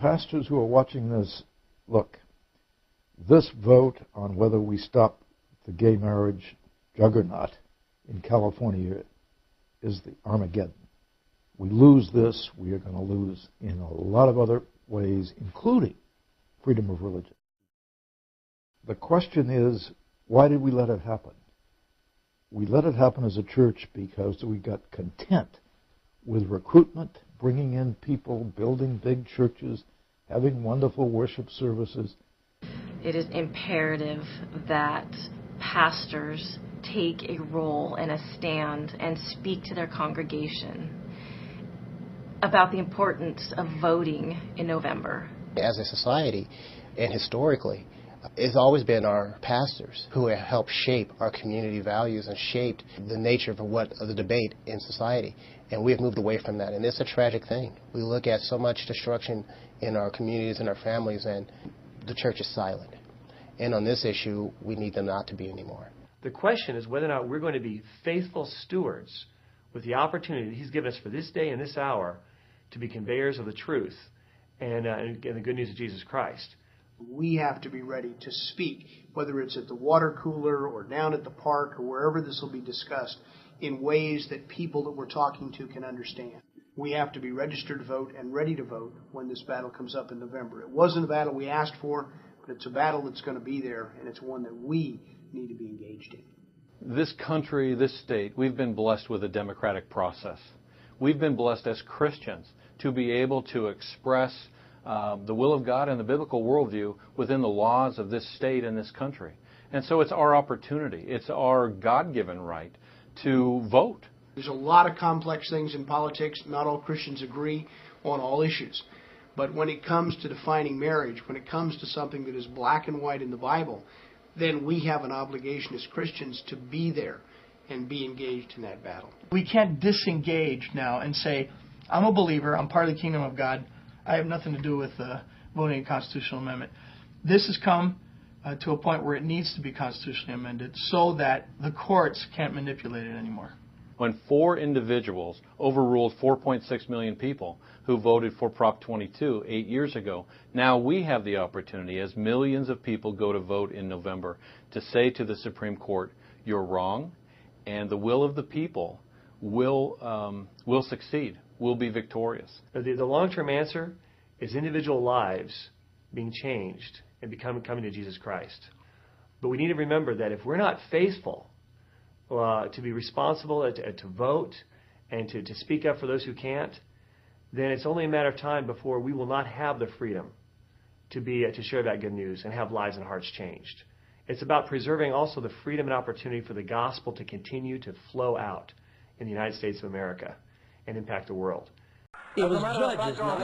pastors who are watching this, look, this vote on whether we stop the gay marriage juggernaut in California is the Armageddon. We lose this, we are going to lose in a lot of other ways, including freedom of religion. The question is, why did we let it happen? We let it happen as a church because we got content with recruitment, bringing in people, building big churches, having wonderful worship services. It is imperative that pastors take a role and a stand and speak to their congregation about the importance of voting in November. As a society, and historically, it's always been our pastors who have helped shape our community values and shaped the nature of the debate in society. And we have moved away from that, and it's a tragic thing. We look at so much destruction in our communities and our families, and the church is silent. And on this issue, we need them not to be anymore. The question is whether or not we're going to be faithful stewards with the opportunity that He's given us for this day and this hour to be conveyors of the truth and the good news of Jesus Christ. We have to be ready to speak, whether it's at the water cooler or down at the park or wherever this will be discussed, in ways that people that we're talking to can understand. We have to be registered to vote and ready to vote when this battle comes up in November. It wasn't a battle we asked for, but it's a battle that's going to be there, and it's one that we need to be engaged in. This country, this state, we've been blessed with a democratic process. We've been blessed as Christians to be able to express the will of God and the biblical worldview within the laws of this state and this country. And so it's our opportunity. It's our God-given right to vote. There's a lot of complex things in politics. Not all Christians agree on all issues. But when it comes to defining marriage, when it comes to something that is black and white in the Bible, then we have an obligation as Christians to be there and be engaged in that battle. We can't disengage now and say, I'm a believer, I'm part of the kingdom of God, I have nothing to do with voting a constitutional amendment. This has come to a point where it needs to be constitutionally amended so that the courts can't manipulate it anymore. When 4 individuals overruled 4.6 million people who voted for Prop 22 8 years ago, now we have the opportunity, as millions of people go to vote in November, to say to the Supreme Court, you're wrong, and the will of the people will succeed, will be victorious. The long-term answer is individual lives being changed and coming to Jesus Christ. But we need to remember that if we're not faithful to be responsible, to vote, and to speak up for those who can't, then it's only a matter of time before we will not have the freedom to share that good news and have lives and hearts changed. It's about preserving also the freedom and opportunity for the gospel to continue to flow out in the United States of America and impact the world. It was judges, not